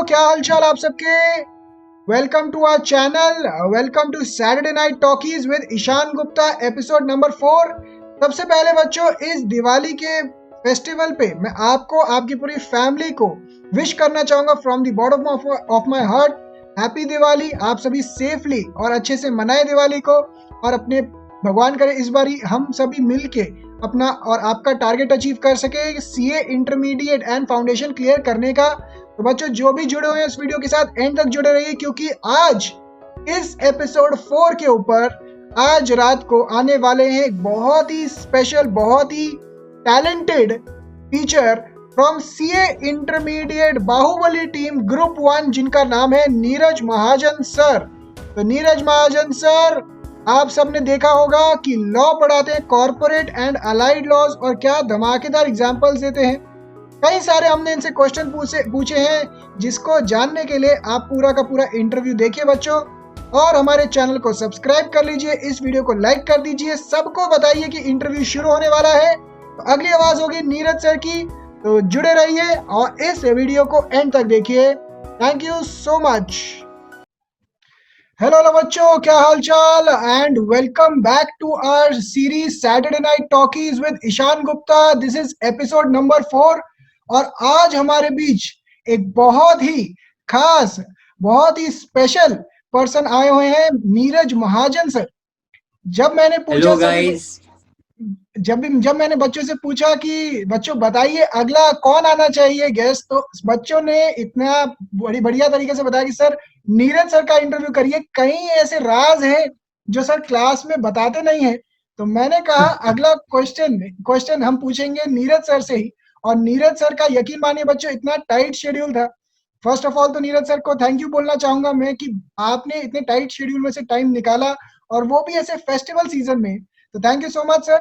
क्या हालचाल आप सबके। Welcome to our channel, welcome to Saturday night talkies with Ishaan Gupta, episode number 4। सबसे पहले बच्चों, इस दिवाली के फेस्टिवल पे मैं आपको, आपकी पूरी फैमिली को विश करना चाहूंगा from the bottom of my heart. Happy Diwali. आप सभी सेफली और अच्छे से मनाए दिवाली को, और अपने भगवान करे इस बारी हम सभी मिलके अपना और आपका टारगेट अचीव कर सके, CA intermediate and foundation clear करने का। तो बच्चों, जो भी जुड़े हुए हैं इस वीडियो के साथ एंड तक जुड़े रहिए, क्योंकि आज इस एपिसोड 4 के ऊपर आज रात को आने वाले हैं एक बहुत ही स्पेशल, बहुत ही talented teacher from CA intermediate Bahubali team group 1, जिनका नाम है नीरज महाजन सर। तो नीरज महाजन सर, आप सबने देखा होगा कि लॉ पढ़ाते हैं, कॉर्पोरेट एंड अलाइड लॉज, और क्या धमाकेदार एग्जाम्पल्स देते हैं। कई सारे हमने इनसे क्वेश्चन पूछे हैं, जिसको जानने के लिए आप पूरा का पूरा इंटरव्यू देखिए बच्चों, और हमारे चैनल को सब्सक्राइब कर लीजिए, इस वीडियो को लाइक कर दीजिए, सबको बताइए कि इंटरव्यू शुरू होने वाला है। तो अगली आवाज होगी नीरज सर की, तो जुड़े रहिए और इस वीडियो को एंड तक देखिए। Thank you so much. Hello बच्चों, क्या हाल चाल, and welcome back to our series Saturday night talkies with Ishaan Gupta. This is episode number 4, और आज हमारे बीच एक बहुत ही खास, बहुत ही स्पेशल पर्सन आए हुए हैं, नीरज महाजन सर। जब मैंने पूछा हेलो गाइस। जब मैंने बच्चों से पूछा कि बच्चों बताइए अगला कौन आना चाहिए गेस्ट, तो बच्चों ने इतना बढ़िया तरीके से बताया कि सर नीरज सर का इंटरव्यू करिए, कहीं ऐसे राज है जो सर क्लास में बताते नहीं है। तो मैंने कहा अगला क्वेश्चन हम पूछेंगे नीरज सर से ही। और नीरज सर का यकीन मानिए बच्चों, इतना टाइट शेड्यूल था। फर्स्ट ऑफ ऑल तो नीरज सर को थैंक यू बोलना चाहूंगा मैं कि आपने इतने टाइट शेड्यूल में से टाइम निकाला, और वो भी ऐसे फेस्टिवल सीजन में। तो thank you so much sir.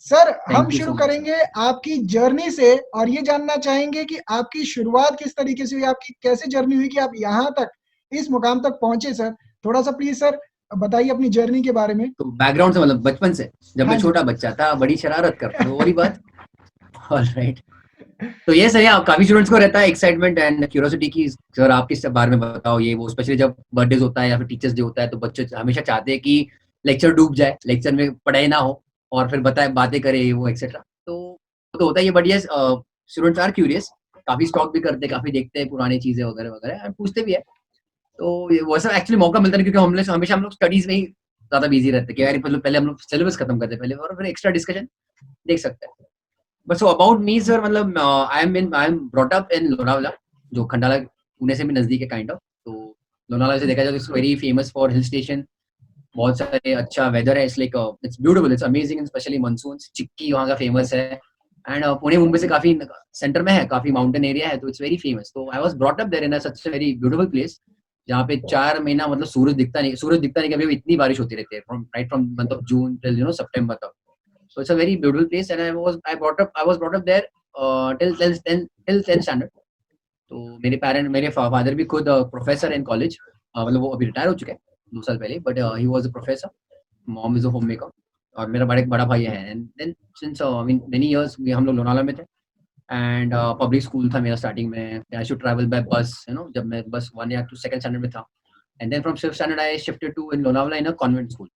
Sir, हम थैंक यू शुरू सो मच। करेंगे आपकी जर्नी से, और ये जानना चाहेंगे कि आपकी शुरुआत किस तरीके से हुई, आपकी कैसे जर्नी हुई कि आप यहाँ तक इस मुकाम तक पहुंचे। सर थोड़ा सा प्लीज सर बताइए अपनी जर्नी के बारे में। तो बैकग्राउंड से मतलब बचपन से, जब हाँ मैं जी। छोटा बच्चा था, बड़ी शरारत करता था, वो वाली बात। ऑलराइट। तो ये सही है, काफी स्टूडेंट्स को रहता है एक्साइटमेंट एंड क्यूरियोसिटी की सर आप किस बारे में बताओ, ये वो, स्पेशली जब बर्थडे होता है या फिर टीचर्स डे होता है, तो बच्चे हमेशा चाहते हैं कि लेक्चर डूब जाए, लेक्चर में पढ़ाई ना हो और फिर बताए बातें करे ये वो एक्सेट्रा। तो होता है ये, बढ़िया। स्टूडेंट्स आर क्यूरियस, काफी स्टॉक भी करते हैं, काफी देखते हैं पुरानी चीजें वगैरह वगैरह, एंड पूछते भी है। तो वैसा एक्चुअली मौका मिलता नहीं, क्योंकि हमेशा हम लोग स्टडीज में ही ज्यादा बिजी रहते हैं कि यार मतलब पहले हम लोग सिलेबस खत्म करते हैं पहले, और फिर एक्स्ट्रा डिस्कशन देख सकते हैं। But so about me sir, मतलब I am brought up in Lonavala, जो खंडाला पुणे से भी नजदीक है काइंड ऑफ। तो लोनावला से देखा जाए तो it's very famous for hill station, बहुत सारे अच्छा वेदर है, it's like it's beautiful, it's amazing, specially monsoon. Chikki वहाँ का फेमस है, एंड पुणे मुंबई से काफी सेंटर में है, काफी माउंटेन एरिया है, तो इट्स वेरी फेमस। तो I was brought up there in such very beautiful place, जहाँ पे 4 महीना मतलब सूरज दिखता नहीं, कभी इतनी बारिश होती रहती है, from month of June till September तक। So it's a very beautiful place, and I was brought up there till 10th standard. तो मेरे फादर भी खुद प्रोफेसर इन कॉलेज, मतलब वो अभी रिटायर हो चुके हैं 2 साल पहले, but he was a professor. Mom is a homemaker, और मेरा बड़ा भाई है। And then since I mean many years हम लोग लोनावला में थे, एंड पब्लिक स्कूल था मेरा स्टार्टिंग में। आई शुड ट्रैवल बाय बस, जब मैं बस 1 या 2 सेकंड स्टैंडर्ड में था। And then from 5th standard I shifted to in Lonavala in a convent school.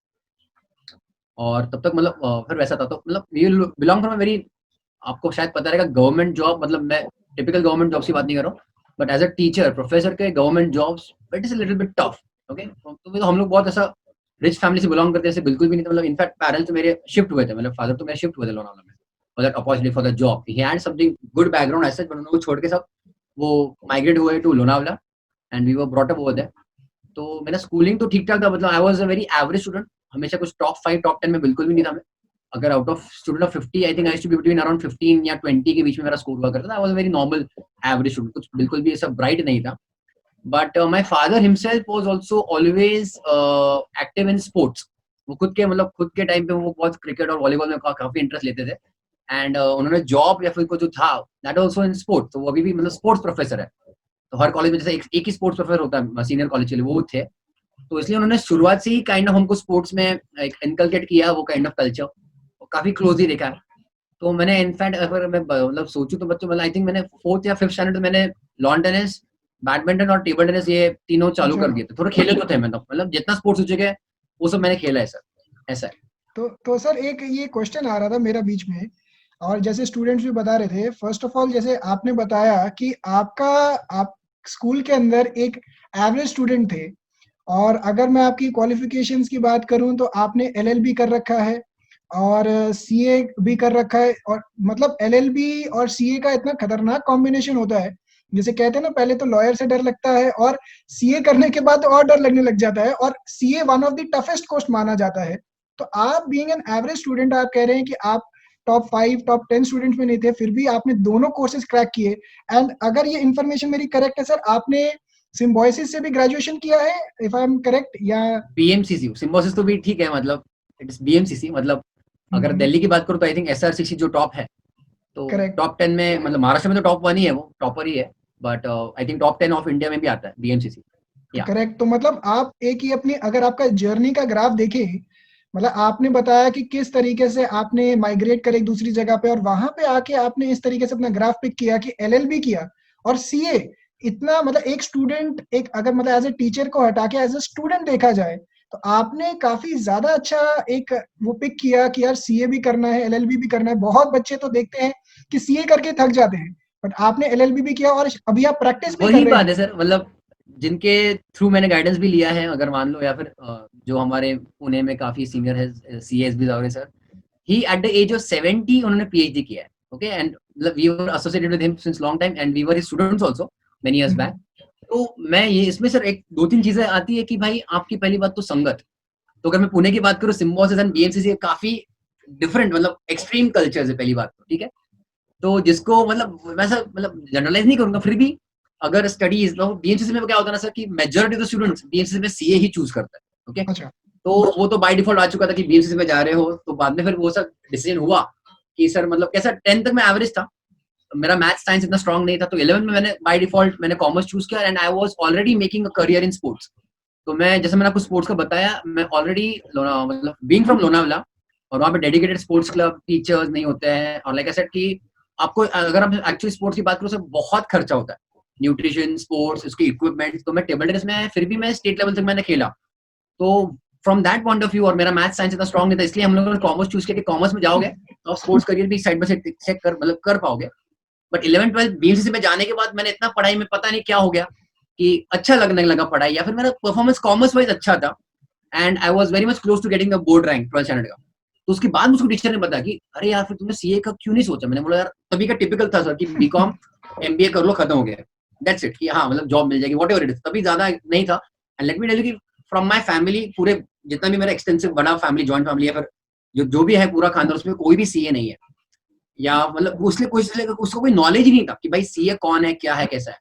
और तब तक मतलब फिर वैसा था, तो मतलब you belong from a very, आपको शायद पता रहेगा, गवर्नमेंट जॉब, मतलब मैं टिपिकल गवर्नमेंट जॉब्स की बात नहीं कर रहा हूँ, but as a teacher professor के government jobs it is a little bit tough. Okay, तो हम लोग बहुत ऐसा रिच फैमिली से बिलोंग करते हैं, बिल्कुल भी नहीं था। मतलब इनफैक्ट पेरेंट्स मेरे शिफ्ट हुए थे, मतलब फादर तो मेरे शिफ्ट हुए थे लोनावला में for that opportunity for the job. He had something good background ऐसे, बट उनको छोड़ के सब वो माइग्रेट हुए to Lonavala, and we were brought up over there. तो मेरा स्कूलिंग तो ठीक ठाक था, मतलब I was a very average student, हमेशा कुछ टॉप 5 टॉप 10 में बिल्कुल भी नहीं था मैं। अगर out of student of 50, I think I used to be between around 15 या 20 के बीच में मेरा स्कोर हुआ करता था। आई was a very normal average student, कुछ बिल्कुल भी ऐसा ब्राइट नहीं था। But my father himself was also always active in sports. वो खुद के टाइम पे वो बहुत क्रिकेट और वॉलीबॉल में काफी इंटरेस्ट लेते थे। एंड उन्होंने जॉब या फिर कुछ जो था दैट आल्सो इन स्पोर्ट्स, तो वो अभी भी मतलब स्पोर्ट्स प्रोफेसर है। तो हर कॉलेज में जैसे एक ही स्पोर्ट्स प्रोफेसर होता है सीनियर कॉलेज के लिए, वो थे। तो इसलिए उन्होंने शुरुआत से ही काइंड ऑफ हमको स्पोर्ट्स में एक इनकलकेट किया, वो काइंड ऑफ कल्चर काफी क्लोजली देखा है। तो मैंने इनफैक्ट अगर मैं मतलब सोचूं तो बच्चों, मतलब आई थिंक मैंने 4th या 5th स्टैंडर्ड में मैंने लॉन टेनिस बैडमिंटन और टेबल टेनिस ये तीनों चालू अच्छा। कर दिए थे, थोड़े खेले तो थे, मतलब जितना स्पोर्ट्स हो चुके हैं वो सब मैंने खेला है सर, ऐसा है। तो सर एक ये क्वेश्चन आ रहा था मेरा बीच में, और जैसे स्टूडेंट्स भी बता रहे थे, फर्स्ट ऑफ ऑल जैसे आपने बताया कि आप स्कूल के अंदर एक एवरेज स्टूडेंट थे, और अगर मैं आपकी क्वालिफिकेशंस की बात करूं तो आपने एलएलबी कर रखा है और सीए भी कर रखा है, और मतलब एलएलबी और सीए का इतना खतरनाक कॉम्बिनेशन होता है, जैसे कहते हैं ना, पहले तो लॉयर से डर लगता है और सीए करने के बाद और डर लगने लग जाता है, और CA one of the toughest course माना जाता है। तो आप बीइंग एन एवरेज स्टूडेंट, आप कह रहे हैं कि आप टॉप 5 टॉप 10 स्टूडेंट्स में नहीं थे, फिर भी आपने दोनों कोर्सेज क्रैक किए। एंड अगर ये इन्फॉर्मेशन मेरी करेक्ट है सर, आपने सिम्बोयसिस से भी ग्रेजुएशन किया है, इफ आई एम करेक्ट, या? बीएमसीसी सिम्बोसिस तो भी ठीक है, मतलब इट इज बीएमसीसी, मतलब अगर दिल्ली की बात करूँ तो आई थिंक एसआरसीसी जो टॉप है, तो करेक्ट। टॉप 10 में, मतलब महाराष्ट्र में तो टॉप 1 ही है, वो टॉपर ही है, but I think top 10 of India में भी आता है बीएमसीसी। तो या करेक्ट, तो मतलब आप एक ही अपनी, अगर आपका जर्नी का ग्राफ देखें, मतलब आपने बताया कि किस तरीके से आपने माइग्रेट कर एक दूसरी जगह पे, और वहां पे आके आपने इस तरीके से अपना ग्राफ पिक किया कि एलएलबी किया और सीए, इतना मतलब एक स्टूडेंट, एक अगर मतलब एज ए टीचर को हटा के एज ए स्टूडेंट देखा जाए, तो आपने काफी ज्यादा अच्छा एक वो पिक किया कि यार सीए भी करना है, एलएलबी भी करना है। बहुत बच्चे तो देखते हैं कि सीए करके थक जाते हैं, बट आपने एलएलबी भी किया और अभी आप प्रैक्टिस भी कर वही रहे बात हैं। है सर, मतलब जिनके थ्रू मैंने गाइडेंस भी लिया है, अगर मान लो, या फिर जो हमारे पुणे में काफी सीनियर है, सीएस भी sir, he at the age of 70 उन्होंने पीएचडी किया है, ओके, एंड मतलब we were associated with him since long time and we were his students also many years back. तो मैं ये इसमें सर एक दो तीन चीजें आती है कि भाई आपकी पहली बात तो संगत, तो अगर मैं पुणे की बात करूँ, सिम्बोसिस एंड बीएमसीसी काफी डिफरेंट, मतलब एक्सट्रीम कल्चर्स है, पहली बात तो ठीक है। तो जिसको मतलब वैसा मतलब जनरलाइज नहीं करूंगा, फिर भी अगर स्टडीज तो बीएमसीसी में क्या होता है ना सर, कि majority of the students BMCC में सीए ही चूज करता है, ओके। अच्छा। तो वो तो बाय डिफॉल्ट आ चुका था कि बीएमसीसी में जा रहे हो, तो बाद में फिर वो सब डिसीजन हुआ कि सर मतलब कैसा 10th तक मैं एवरेज था, मेरा मैथ साइंस इतना स्ट्रांग नहीं था, तो 11th में मैंने बाय डिफॉल्ट मैंने कॉमर्स चूज किया and I was already making a career in sports. तो मैं, जैसे मैंने आपको स्पोर्ट्स का बताया, मैं ऑलरेडी मतलब बीइंग फ्रॉम लोनावला, और वहाँ पे डेडिकेटेड स्पोर्ट्स क्लब टीचर्स नहीं होते हैं, और लाइक आई सेड कि आपको अगर आप एक्चुअली स्पोर्ट्स की बात करो, तो बहुत खर्चा होता है, न्यूट्रिशन, स्पोर्ट्स, उसके इक्विपमेंट। तो मैं टेबल टेनिस में फिर भी मैं स्टेट लेवल तक मैंने खेला, तो from that point of view, और मेरा मैथ साइंस इतना स्ट्रांग नहीं था, इसलिए हम लोगों ने कॉमर्स चूज किया कि कॉमर्स में जाओगे तो आप स्पोर्ट्स करियर भी साइड बाय साइड चेक कर मतलब कर पाओगे। बट 11th 12th बीएमसीसी में जाने के बाद मैंने इतना पढ़ाई में पता नहीं क्या हो गया कि अच्छा लगने लगा पढ़ाई, या फिर मेरा परफॉर्मेंस कॉमर्स वाइज अच्छा था, and I was very much close to getting the board rank 12th standard का। तो उसके बाद मुझको टीचर ने बताया कि अरे यार, फिर तुमने सीए का क्यों नहीं सोचा। मैंने बोला यार, तभी का टिपिकल था सर कि बीकॉम एमबीए कर लो, खत्म हो गया, दैट्स इट, कि हाँ मतलब जॉब मिल जाएगी, व्हाटएवर इट इज, तभी ज्यादा नहीं था। And let me tell you कि फ्रॉम माय फैमिली, पूरे जितना भी मेरा एक्सटेंसिव बड़ा फैमिली, जॉइंट फैमिली है, फिर जो भी है पूरा खानदान, उसमें कोई भी सीए नहीं है, या मतलब उसको कोई नॉलेज ही नहीं था कि भाई सीए कौन है, क्या है, कैसा है।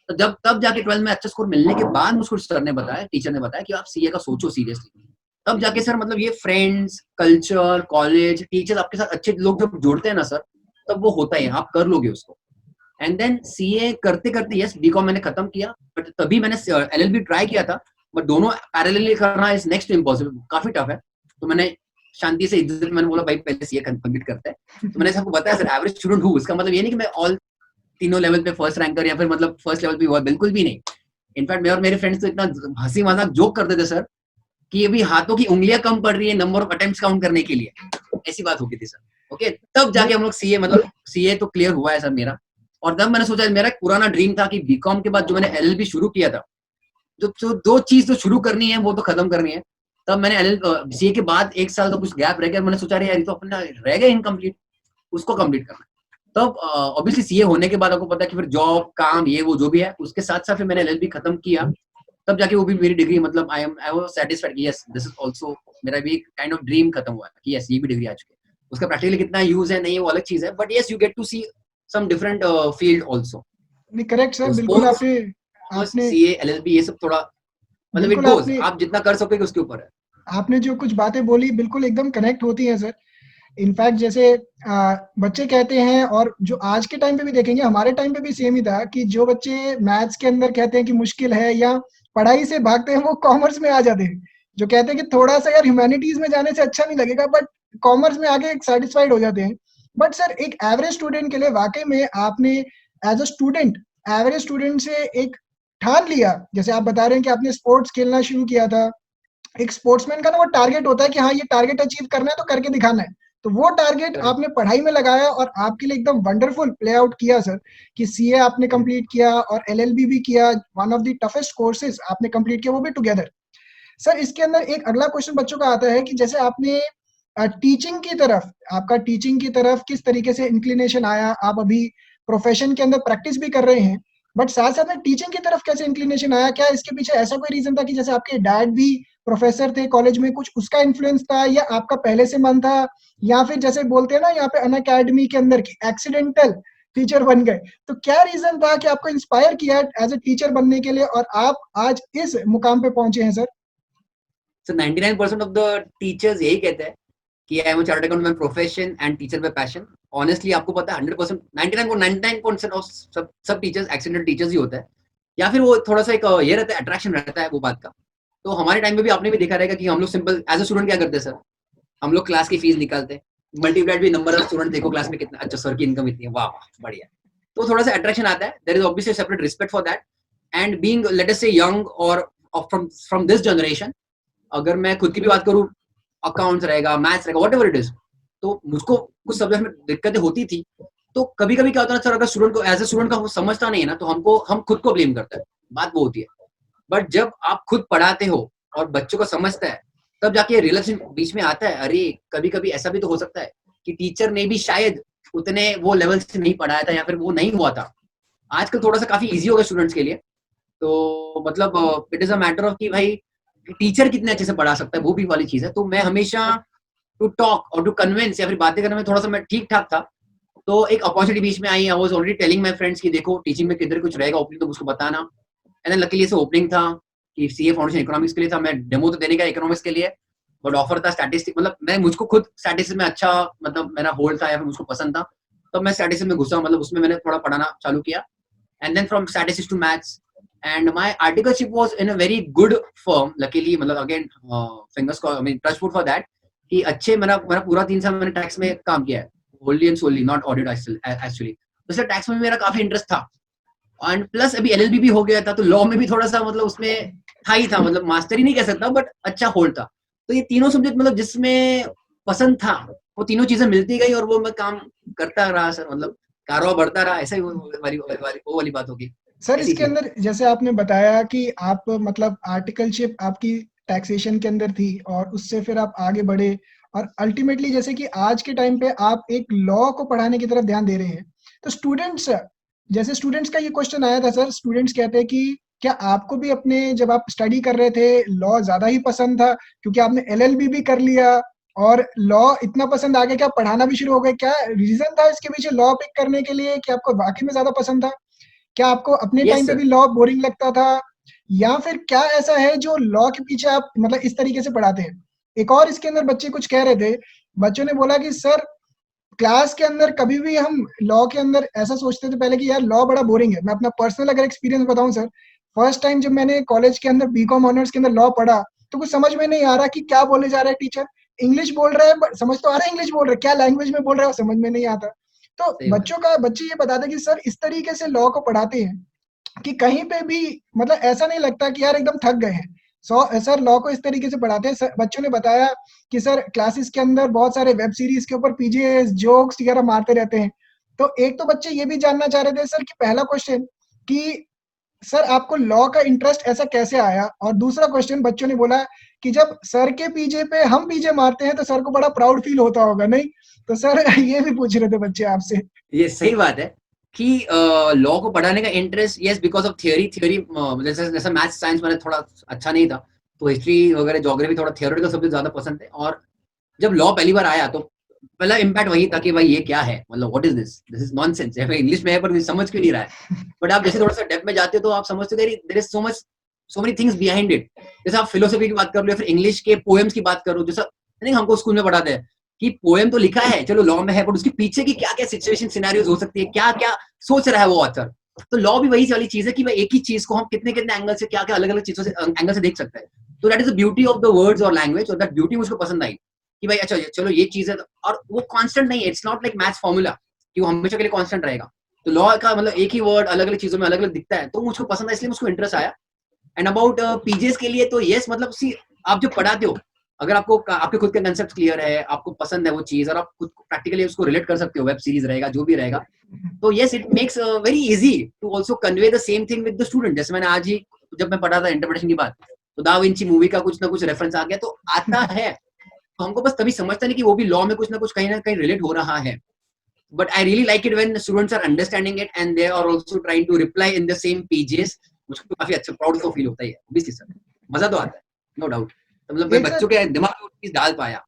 तो जब तब जाके 12th में अच्छा स्कोर मिलने के बाद मुझको सर ने बताया, टीचर ने बताया कि आप सीए का सोचो सीरियसली। तब जाके सर मतलब ये फ्रेंड्स, कल्चर, कॉलेज, टीचर आपके साथ अच्छे लोग जब जुड़ते हैं ना सर, तब वो होता है, आप कर लोगे उसको। एंड देन सीए करते करते, यस बीकॉम मैंने खत्म किया, बट तभी मैंने एलएलबी ट्राई किया था, बट दोनों पैरेलली करना इज नेक्स्ट टू इम्पॉसिबल, काफी टफ है। तो मैंने शांति से इज्जत, मैंने बोला भाई पहले सीए कंप्लीट करते हैं। तो मैंने सबको बताया सर एवरेज स्टूडेंट हूँ, इसका मतलब ये नहीं कि मैं ऑल तीनों लेवल पे फर्स्ट रैंकर या फिर मतलब फर्स्ट लेवल पे हुआ, बिल्कुल भी नहीं। इनफैक्ट मैं और मेरे फ्रेंड्स तो इतना हंसी मजाक जोक करते थे सर कि अभी हाथों की उंगलियां कम पड़ रही है नंबर ऑफ अटेम्प्ट्स काउंट करने के लिए, ऐसी बात हो गई थी सर। ओके, तब जाके हम लोग सीए, मतलब सीए तो क्लियर हुआ है सर मेरा। और तब मैंने सोचा, मेरा एक पुराना ड्रीम था कि बीकॉम के बाद जो मैंने एलएलबी शुरू किया था, जो दो चीज तो शुरू करनी है वो तो खत्म करनी है। तब मैंने सीए के बाद 1 साल तो कुछ गैप रह गया, मैंने सोचा यार ये तो अपना रह गया इनकम्प्लीट, उसको कंप्लीट करना है। तब ऑब्वियसली सीए होने के बाद आपको पता है कि फिर जॉब, काम, ये वो जो भी है, उसके साथ साथ फिर मैंने एलएलबी खत्म किया। तब जाके वो भी मेरी डिग्री, मतलब आई वाज सैटिस्फाइड कि यस दिस इज आल्सो, मेरा भी काइंड ऑफ ड्रीम खत्म हुआ है कि यस ये भी डिग्री आ चुकी है। उसका प्रैक्टिकली कितना यूज है नहीं, वो अलग चीज है, but yes you get to see some different field also. नहीं, करेक्ट सर, तो बिल्कुल स्पोर्ट्स, आपने आपने सीए, एलएलबी, ये सब थोड़ा मतलब इट बिल्कुल गोज, आपने आप जितना कर सकोगे उसके ऊपर है। आपने जो कुछ बातें बोली बिल्कुल एकदम कनेक्ट होती हैं सर। इनफैक्ट जैसे बच्चे कहते हैं, और जो आज के टाइम पे भी देखेंगे, हमारे टाइम पे भी सेम ही था कि जो बच्चे मैथ्स के अंदर कहते हैं कि मुश्किल है या पढ़ाई से भागते हैं, वो कॉमर्स में आ जाते हैं। जो कहते हैं कि थोड़ा सा यार ह्यूमैनिटीज में जाने से अच्छा नहीं लगेगा, बट कॉमर्स में आगे सेटिस्फाइड हो जाते हैं। बट सर एक एवरेज स्टूडेंट के लिए वाकई में आपने as a student, average student से एक ठान लिया, जैसे आप बता रहे हैं कि आपने स्पोर्ट्स खेलना शुरू किया था, एक स्पोर्ट्समैन का ना वो टारगेट होता है कि हाँ, ये टारगेट अचीव करना है तो करके दिखाना है। तो वो टारगेट करेक्ट। आपने पढ़ाई में लगाया और आपके लिए एकदम वंडरफुल प्ले आउट किया सर, कि सीए आपने कंप्लीट किया और एलएलबी भी किया, one of the toughest courses आपने कंप्लीट किया, वो भी टुगेदर। सर इसके अंदर एक अगला क्वेश्चन बच्चों का आता है कि जैसे आपने टीचिंग की तरफ, आपका टीचिंग की तरफ किस तरीके से इंक्लिनेशन आया, आप अभी प्रोफेशन के अंदर प्रैक्टिस भी कर रहे हैं, बट साथ साथ में टीचिंग की तरफ कैसे इंक्लिनेशन आया? क्या इसके पीछे ऐसा कोई रीजन था कि जैसे आपके डैड भी प्रोफेसर थे कॉलेज में, कुछ उसका इन्फ्लुएंस था, या आपका पहले से मन था, या फिर जैसे बोलते हैं ना यहाँ पे अन अकेडमी के अंदर की एक्सीडेंटल टीचर बन गए? तो क्या रीजन था कि आपको इंस्पायर किया एज ए टीचर बनने के लिए और आप आज इस मुकाम पे पहुंचे हैं sir? So 99% of the teachers यही कहते हैं कि I am a chartered accountant by profession and teacher bye passion. Honestly आपको पता है 100% 99.99% ऑफ सब टीचर्स एक्सीडेंटल टीचर्स ही होता है, या फिर वो थोड़ा सा एक ये रहता है, अट्रैक्शन रहता है वो बात का। तो हमारे टाइम में भी आपने भी देखा रहेगा कि हम लोग सिंपल एज अ स्टूडेंट क्या करते हैं सर, हम लोग क्लास की फीस निकालते, मल्टीप्लाइड भी नंबर ऑफ स्टूडेंट देखो क्लास में कितना, अच्छा सर की इनकम इतनी है, वाह वाह बढ़िया। तो थोड़ा सा अट्रैक्शन आता है, there is obviously separate respect for that. And being let us say young और फ्रॉम दिस जनरेशन, अगर मैं खुद की भी बात करूं, अकाउंट्स रहेगा, मैथ्स रहेगा, व्हाटएवर इट इज, तो मुझको कुछ सब्जेक्ट में दिक्कतें होती थी। तो कभी कभी क्या होता है सर, अगर स्टूडेंट को एज ए स्टूडेंट का वो समझता नहीं है ना, तो हम खुद को ब्लेम करते हैं, बात वो होती है। बट जब आप खुद पढ़ाते हो और बच्चों को समझता है, तब जाके रिलेशन बीच में आता है, अरे कभी कभी ऐसा भी तो हो सकता है कि टीचर ने भी शायद उतने वो लेवल से नहीं पढ़ाया था, या फिर वो नहीं हुआ था। आजकल थोड़ा सा काफी इजी हो गया स्टूडेंट्स के लिए। तो मतलब it is a matter of कि भाई टीचर कितने अच्छे से पढ़ा सकता है, वो भी वाली चीज है। तो मैं हमेशा टू टॉक और टू कन्विंस या फिर बातें करने में थोड़ा सा मैं ठीक ठाक था। तो एक अपॉर्चुनिटी बीच में आई, I was already telling my friends कि देखो टीचिंग में किधर कुछ रहेगा ओपनिंग तो मुझको बताना। एंड देन लकीली ऐसे ओपनिंग था कि सीए फाउंडेशन इकोनॉमिक्स के लिए था, मैं डेमो तो देने का इकोनॉमिक्स के लिए, बट ऑफर था स्टैटिस्टिक्स, मतलब मैं मुझको खुद स्टैटिस्टिक्स में अच्छा मतलब मेरा होल्ड था या फिर मुझको पसंद था, तो मैं स्टैटिस्टिक्स में घुसा, मतलब उसमें मैंने थोड़ा पढ़ाना चालू किया। And then from statistics to maths, and my articleship was in a very good firm luckily, मतलब again fingers crossed, I mean touch wood for that, कि अच्छे मेरा मेरा पूरा 3 साल मैंने टैक्स में काम किया है, wholly and solely not audit actually। तो इसलिए टैक्स में मेरा काफी इंटरेस्ट था, एंड प्लस अभी एलएलबी भी हो गया था, तो लॉ में भी थोड़ा सा मतलब उसमें था ही था, मतलब मास्टर ही नहीं कह सकता बट अच्छा होल्ड था। तो ये तीनों सब्जेक्ट मतलब जिसमें पसंद था, वो तीनों चीजें मिलती गई और वो मैं काम करता रहा सर, मतलब कारोबार बढ़ता रहा, ऐसा ही वो वाली बात होगी, सर ऐसी इसके चीज। अंदर जैसे आपने बताया कि आप मतलब आर्टिकलशिप आपकी टैक्सेशन के अंदर थी और उससे फिर आप आगे बढ़े, और अल्टीमेटली जैसे कि आज के टाइम पे आप एक लॉ को पढ़ाने की तरफ ध्यान दे रहे हैं। तो स्टूडेंट्स, जैसे स्टूडेंट्स का ये क्वेश्चन आया था सर, स्टूडेंट्स कहते हैं कि क्या आपको भी अपने जब आप स्टडी कर रहे थे लॉ ज्यादा ही पसंद था, क्योंकि आपने एलएलबी भी कर लिया और लॉ इतना पसंद आ गया कि आप पढ़ाना भी शुरू हो गए? क्या रीजन था इसके पीछे लॉ पिक करने के लिए, कि आपको वाकई में ज्यादा पसंद था? क्या आपको अपने यस टाइम पे सर। भी लॉ बोरिंग लगता था, या फिर क्या ऐसा है जो लॉ के पीछे आप मतलब इस तरीके से पढ़ाते हैं? एक और इसके अंदर बच्चे कुछ कह रहे थे, बच्चों ने बोला कि सर क्लास के अंदर कभी भी हम लॉ के अंदर ऐसा सोचते थे पहले कि यार लॉ बड़ा बोरिंग है। मैं अपना पर्सनल अगर एक्सपीरियंस बताऊं सर, फर्स्ट टाइम जब मैंने कॉलेज के अंदर बीकॉम ऑनर्स के अंदर लॉ पढ़ा, तो कुछ समझ में नहीं आ रहा कि क्या बोले जा रहा है टीचर। इंग्लिश बोल रहा है बट समझ तो आ रहा है इंग्लिश बोल रहा है, क्या लैंग्वेज में बोल रहा है वो समझ में नहीं आता। तो सही बात। बच्चे ये बताते हैं कि सर इस तरीके से लॉ को पढ़ाते हैं कि कहीं पे भी मतलब ऐसा नहीं लगता कि यार एकदम थक गए हैं। सर लॉ को इस तरीके से पढ़ाते हैं। बच्चों ने बताया कि सर क्लासेस के अंदर बहुत सारे वेब सीरीज के ऊपर पीजे जोक्स वगैरह मारते रहते हैं। तो एक तो बच्चे ये भी जानना चाह रहे थे सर कि पहला क्वेश्चन कि सर आपको लॉ का इंटरेस्ट ऐसा कैसे आया, और दूसरा क्वेश्चन बच्चों ने बोला कि जब सर के पीजे पे हम पीजे मारते हैं तो सर को बड़ा प्राउड फील होता होगा, नहीं? तो सर ये भी पूछ रहे थे बच्चे आपसे। ये सही बात है कि लॉ को पढ़ाने का interest, yes because of theory जैसे जैसे मैथ्स साइंस मैंने थोड़ा अच्छा नहीं था, तो हिस्ट्री वगैरह ज्योग्राफी थोड़ा थियोरेटिकल सब्जेक्ट ज्यादा पसंद है। और जब लॉ पहली बार आया तो पहला इम्पैक्ट वही था कि भाई ये क्या है, मतलब what is this is nonsense, English में है पर समझ क्यों नहीं रहा है। बट आप जैसे थोड़ा सा डेप्थ में जाते हो तो आप समझते हो there is so many things behind it. जैसे आप फिलोसफी की बात कर लो या फिर इंग्लिश के पोएम्स की बात करो, जैसा नहीं हमको स्कूल में पढ़ाते हैं कि पोएम तो लिखा है चलो लॉ में है, बट उसके पीछे की क्या क्या सिचुएशन सिनेरियोज हो सकती है, क्या क्या सोच रहा है वो ऑथर। तो लॉ भी वही वाली चीज है कि भाई एक ही चीज को हम कितने कितने एंगल से क्या क्या अलग अलग चीजों से एंगल से देख सकते हैं। तो that is the beauty of the words और लैंग्वेज, और दैट ब्यूटी मुझको पसंद आई कि भाई अच्छा चलो ये चीज है, और वो कांस्टेंट नहीं है, it's not like maths formula कि वो हमेशा के लिए कांस्टेंट रहेगा। तो लॉ का मतलब एक ही वर्ड अलग अलग चीजों में अलग अलग दिखता है, तो मुझको पसंद है, इसलिए मुझको इंटरेस्ट आया। एंड अबाउट पीजीएस के लिए तो यस, मतलब सी आप जो पढ़ाते हो, अगर आपको आपके खुद के कंसेप्ट क्लियर है, आपको पसंद है वो चीज, और आप खुद प्रैक्टिकली उसको रिलेट कर सकते हो, वेब सीरीज रहेगा जो भी रहेगा, तो yes it makes very easy to also convey the same thing with the student. जैसे मैंने आज ही जब मैं पढ़ा था इंटरप्रिटेशन की बात, तो दा विंची मूवी का कुछ ना कुछ रेफरेंस आ गया, तो आता है, तो हमको बस तभी समझता नहीं कि वो भी लॉ में कुछ ना कहीं रिलेट हो रहा है। But I really like it when students are understanding it and they are also trying to reply in the same pages. मुझको काफी अच्छा प्राउड सा फील होता है, ऑब्वियसली सर, मजा तो आता है, नो डाउट। तो मतलब मैं एक बच्चों सर के दिमाग में वो चीज डाल पाया।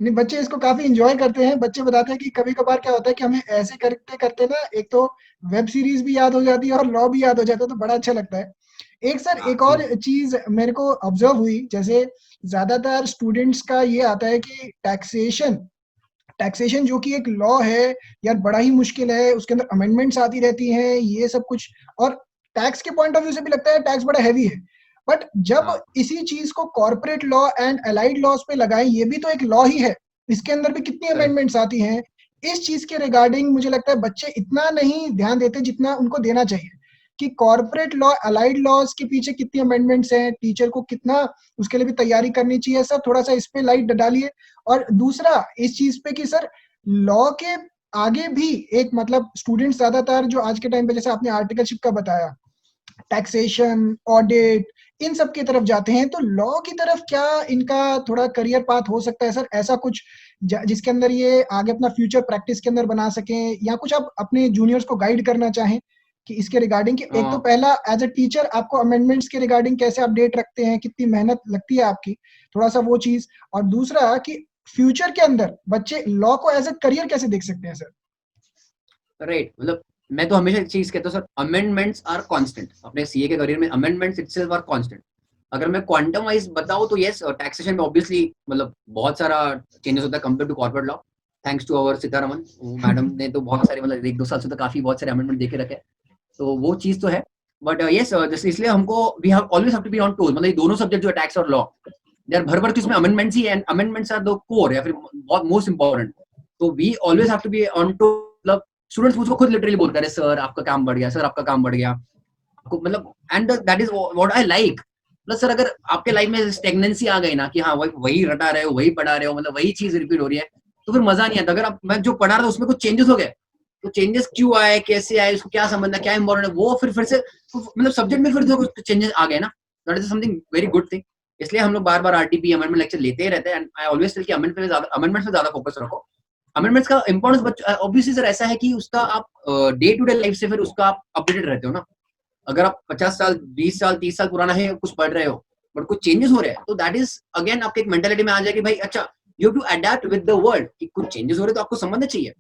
नहीं, बच्चे इसको काफी इंजॉय करते हैं। बच्चे बताते हैं कि कभी कभार क्या होता है कि हमें ऐसे करते करते ना एक तो वेब सीरीज भी याद हो जाती है और लॉ भी याद हो जाता है, तो बड़ा अच्छा लगता है। एक सर हाँ एक ट्रू। और चीज मेरे को ऑब्जर्व हुई, जैसे ज्यादातर स्टूडेंट्स का ये आता है कि टैक्सेशन टैक्सेशन जो कि एक लॉ है यार, बड़ा ही मुश्किल है, उसके अंदर अमेंडमेंट्स आती रहती हैं, ये सब कुछ। और टैक्स के पॉइंट ऑफ व्यू से भी लगता है टैक्स बड़ा हैवी है। बट जब हाँ इसी चीज को corporate law and allied laws पे लगाएं, ये भी तो एक लॉ ही है, इसके अंदर भी कितनी करेक्ट। अमेंडमेंट्स आती हैं। इस चीज के रिगार्डिंग मुझे लगता है बच्चे इतना नहीं ध्यान देते जितना उनको देना चाहिए, कि कॉर्पोरेट लॉ अलाइड लॉज के पीछे कितनी अमेंडमेंट्स हैं, टीचर को कितना उसके लिए भी तैयारी करनी चाहिए। सर थोड़ा सा इस पे लाइट डालिए। और दूसरा इस चीज पे कि सर लॉ के आगे भी एक मतलब स्टूडेंट्स ज्यादातर जो आज के टाइम पे, जैसे आपने आर्टिकलशिप का बताया, टैक्सेशन, ऑडिट, इन सब की तरफ जाते हैं, तो लॉ की तरफ क्या इनका थोड़ा करियर पाथ हो सकता है सर? ऐसा कुछ जिसके अंदर ये आगे अपना फ्यूचर प्रैक्टिस के अंदर बना सकें, या कुछ आप अपने जूनियर्स को गाइड करना चाहें कि इसके रिगार्डिंग, कि एक तो पहला एज अ टीचर आपको अमेंडमेंट्स के रिगार्डिंग कैसे अपडेट रखते हैं, कितनी मेहनत लगती है आपकी, थोड़ा सा वो चीज। और दूसरा कि फ्यूचर के अंदर बच्चे लॉ को एज अ करियर कैसे देख सकते हैं सर? राइट, मतलब मैं तो हमेशा एक चीज कहता हूँ सर, अमेंडमेंट्स आर कांस्टेंट। अपने सीए के करियर में अमेंडमेंट्स इटसेल्फ आर कांस्टेंट। अगर मैं क्वांटम वाइज बताऊं तो यस, टैक्सेशन में ऑब्वियसली मतलब बहुत सारा चेंजेस होता है compare to corporate law, thanks to our Sitharaman madam ने तो बहुत सारे मतलब 1-2 साल से तो काफी बहुत सारे अमेंडमेंट देके रखे हैं, तो वो चीज तो है। बट यस जैसे इसलिए हमको we have always have to be on tool, मतलब ये दोनों सब्जेक्ट जो टैक्स और लॉ, दे आर भर भर के उसमें अमेंडमेंट्स ही है, and amendments are the core या फिर बहुत मोस्ट इंपॉर्टेंट। तो we always have to be on to, मतलब स्टूडेंट्स मुझको खुद लिटरली बोलते हैं सर आपका काम बढ़ गया, सर आपका काम बढ़ गया, आपको मतलब, and that is what I like. Plus sir अगर आपके लाइफ में स्टेगनेंसी आ गई ना कि हाँ वही रटा रहे हो, वही पढ़ा रहे हो, मतलब वही चीज रिपीट हो रही है, तो फिर मजा नहीं आता। अगर आप मैं जो पढ़ा रहा था उसमें कुछ चेंजेस हो गए, तो चेंजेस क्यों आए, कैसे आए, उसको क्या समझना, क्या इंपॉर्टेंट है, वो फिर से मतलब सब्जेक्ट में फिर कुछ चेंजेस आ गए ना, that is something very good thing. इसलिए हम लोग बार बार आरटीपी अमेंडमेंट लेक्चर लेते ही रहते हैं, एंड आई ऑलवेज टेल कि अमेंडमेंट्स पे ज्यादा फोकस रखो। अमेंडमेंट्स का इंपॉर्टेंस ऑब्वियसली सर ऐसा है कि उसका आप डे टू डे लाइफ से फिर उसका आप अपडेटेड रहते हो ना। अगर आप 50 साल 20 साल 30 साल पुराना है कुछ पढ़ रहे हो, बट कुछ चेंजेस हो रहे हैं, तो दैट इज अगेन आपके एक मेंटालिटी में आ जाए कि भाई अच्छा you have to adapt with the world, कि कुछ चेंजेस हो रहे हैं तो आपको समझना चाहिए।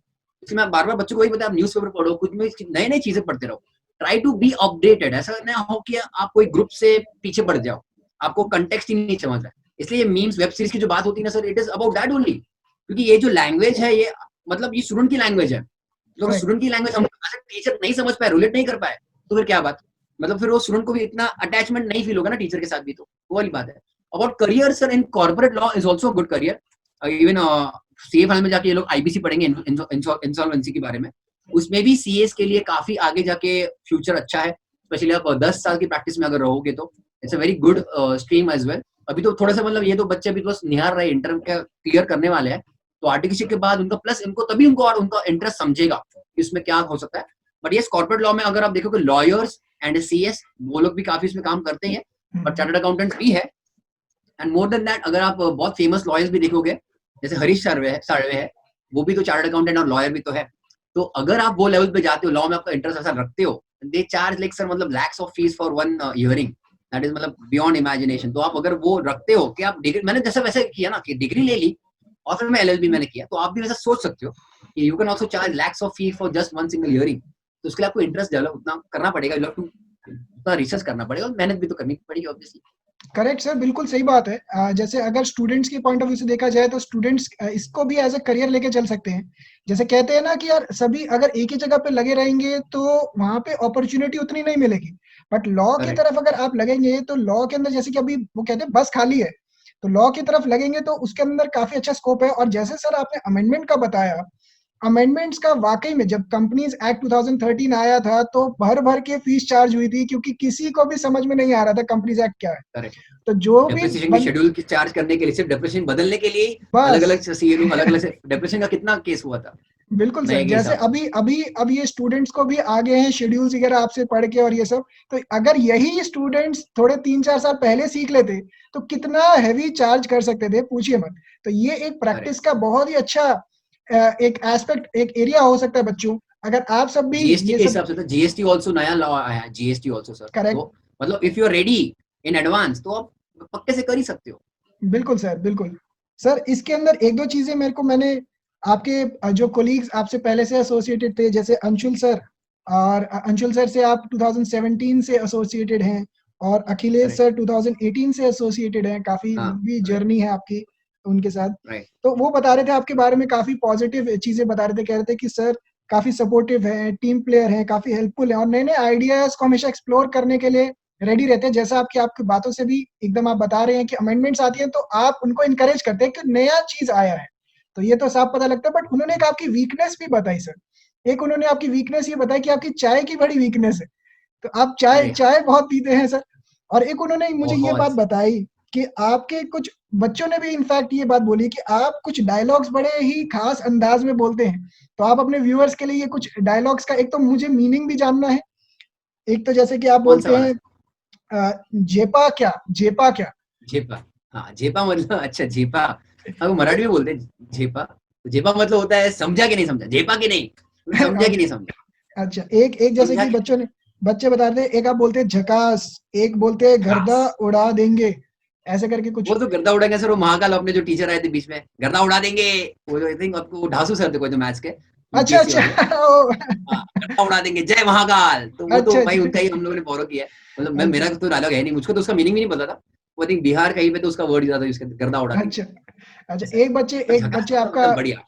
इसलिए मैं बार बार बच्चों को वही बताया, आप न्यूज़पेपर पढ़ो, कुछ नई नई चीजें पढ़ते रहो, ट्राई टू बी अपडेटेड। ऐसा ना हो कि आप कोई ग्रुप से पीछे पड़ जाओ, आपको कंटेक्स्ट ही नहीं समझ रहा है। इसलिए मीम्स वेब सीरीज की जो बात होती है ना sir, it is about that only, क्योंकि ये जो लैंग्वेज है ये मतलब ये स्टूडेंट की लैंग्वेज है, तो अगर करेक्ट। स्टूडेंट की लैंग्वेज हम टीचर नहीं समझ पाए, रिलेट नहीं कर पाए, तो फिर क्या बात, मतलब फिर वो स्टूडेंट को भी इतना अटैचमेंट नहीं फील होगा ना टीचर के साथ भी, तो वो वाली बात है। About career sir, in corporate law is also good career. Even CA final में जाके ये लोग आईबीसी पढ़ेंगे इंसॉल्वेंसी के बारे में, उसमें भी सीएस के लिए काफी आगे जाके फ्यूचर अच्छा है, स्पेशली आप 10 साल की प्रैक्टिस में अगर रहोगे तो it's a very good stream as well. अभी तो थोड़ा सा मतलब ये तो बच्चे अभी बस निहार रहे, इंटर क्लियर करने वाले हैं, तो आर्टिकल के बाद उनका प्लस इनको तभी उनको और उनका इंटरेस्ट समझेगा कि इसमें क्या हो सकता है। बट ये कॉर्पोरेट लॉ में अगर आप देखोगे लॉयर्स एंड सीएस वो लोग भी काफी इसमें काम करते हैं, बट चार्टर्ड अकाउंटेंट भी है। एंड मोर देन दैट अगर आप बहुत फेमस लॉयर्स भी देखोगे, जैसे हरीश साळवे है, वो भी तो चार्टर्ड अकाउंटेंट और लॉयर भी तो है। तो अगर आप वो लेवल पे जाते हो, लॉ में आपका इंटरेस्ट ऐसा रखते हो, दे चार्ज लाइक सर मतलब lakhs of fees for one hearing, that is मतलब बियॉन्ड इमेजिनेशन। तो आप अगर वो रखते हो कि आप डिग्री, मैंने जैसा वैसे किया ना कि डिग्री ले ली और फिर मैं एलएलबी मैंने किया, तो आप भी वैसा सोच सकते हो कि you can also charge lakhs of fee for just one single hearing. तो उसके लिए आपको इंटरेस्ट डेवलप उतना करना पड़ेगा, उतना रिसर्च करना पड़ेगा और मेहनत भी तो करनी पड़ेगी ऑब्वियसली। करेक्ट सर, बिल्कुल सही बात है। जैसे अगर स्टूडेंट्स के पॉइंट ऑफ व्यू से देखा जाए तो स्टूडेंट्स इसको भी एज अ करियर लेके चल सकते हैं। जैसे कहते हैं ना कि यार सभी अगर एक ही जगह पे लगे रहेंगे तो वहां पे अपॉर्चुनिटी उतनी नहीं मिलेगी। बट लॉ की करेक्ट। तरफ अगर आप लगेंगे तो लॉ के अंदर, जैसे कि अभी वो कहते हैं बस खाली है, तो लॉ की तरफ लगेंगे तो उसके अंदर काफी अच्छा स्कोप है। और जैसे सर आपने अमेंडमेंट का बताया, अमेंडमेंट्स का वाकई में जब कंपनीज एक्ट 2013 आया था तो भर भर के फीस चार्ज हुई थी, क्योंकि किसी को भी समझ में नहीं आ रहा था कंपनीज एक्ट क्या है। करेक्ट। तो जो भी डेप्रिसिएशन की शेड्यूल की चार्ज करने के लिए, सिर्फ डेप्रिसिएशन बदलने के लिए अलग बस अलग सीए लोग अलग अलग डेप्रिसिएशन का कितना केस हुआ था बिल्कुल सर, नए के जैसे हिसाब से। अभी अभी अब ये स्टूडेंट्स को भी आ गए हैं शेड्यूल्स वगैरह आपसे पढ़ के और ये सब, तो अगर यही स्टूडेंट्स थोड़े 3-4 साल पहले सीख लेते तो कितना हैवी चार्ज कर सकते थे, पूछिए मत। तो ये एक प्रैक्टिस करेक्ट। का बहुत ही अच्छा एक एस्पेक्ट, एक एरिया हो सकता है बच्चों, अगर आप सब भी जीएसटी ये के सब हिसाब से तो जीएसटी ऑल्सो नया लॉ आया है, जीएसटी ऑल्सो सर। करेक्ट। तो मतलब if you are ready in advance तो आप पक्के से कर ही सकते हो। बिल्कुल सर, बिल्कुल। सर इसके अंदर 1-2 चीज़ें मैंने आपके जो कोलीग्स आपसे पहले से एसोसिएटेड थे, जैसे अंशुल सर, और अंशुल सर से आप 2017 से एसोसिएटेड हैं, और अखिलेश करेक्ट। सर 2018 से एसोसिएटेड हैं, काफ़ी हाँ, लंबी राइट, जर्नी है आपकी उनके साथ। राइट। तो वो बता रहे थे आपके बारे में, काफ़ी पॉज़िटिव चीज़ें बता रहे थे, कह रहे थे कि सर काफ़ी सपोर्टिव हैं, टीम प्लेयर हैं, काफ़ी हेल्पफुल हैं और नए-नए आइडियाज़ को हमेशा एक्सप्लोर करने के लिए रेडी रहते हैं। जैसा आपकी बातों से भी एकदम आप बता रहे हैं कि अमेंडमेंट्स आती हैं तो आप उनको एनकरेज करते हैं कि नया चीज़ आया है। तो ये तो साफ पता लगता है, बट उन्होंने एक आपकी वीकनेस भी बताई सर। एक उन्होंने आपकी वीकनेस ये बताई कि आपकी चाय की बड़ी वीकनेस है। तो आप चाय अरे चाय बहुत पीते हैं सर। और एक उन्होंने मुझे ये बहुत। बात बताई कि आपके कुछ बच्चों ने भी इनफैक्ट ये बात बोली कि आप कुछ डायलॉग्स बड़े ही खास अंदाज में बोलते हैं। तो आप अपने व्यूअर्स के लिए ये कुछ डायलॉग्स का, एक तो मुझे मीनिंग भी जानना है, एक तो जैसे कि आप कौन सा बोलते वाला हैं सर? जेपा क्या? जेपा क्या? झेपा। हाँ, झेपा मतलब अच्छा झेपा। हाँ, वो मराठी में बोलते हैं झेपा। तो झेपा मतलब होता है समझा कि नहीं समझा, झेपा कि नहीं, तुमने समझा कि अच्छा, नहीं समझा, अच्छा। एक एक जैसे समझा कि कि बच्चे बता रहे थे, एक आप बोलते हैं झकास, एक बोलते हैं झकास। गर्दा उड़ा देंगे, ऐसे करके कुछ। वो तो गर्दा उड़ाएंगे सर, वो महाकाल अपने जो टीचर आए थे बीच में, गर्दा उड़ा देंगे। वो जो आई थिंक आपको ढासू सर थे कोई, जो मैथ्स के अच्छा, यूपीएससी अच्छा। वाले। ओ, हाँ, गर्दा उड़ा देंगे, जय महाकाल। तो वो अच्छा, तो भाई अच्छा, उनका ही हम लोगों ने फॉलो किया है। मतलब मैं, अच्छा, मेरा तो डायलॉग है नहीं, मुझको तो उसका मीनिंग भी नहीं पता था। वो आई थिंक बिहार कहीं पे तो उसका वर्ड ज्यादा यूज करते, गर्दा उड़ा देंगे अच्छा, अच्छा। ऐसा। और एक झकास बच्चे का आपका मतलब बढ़िया।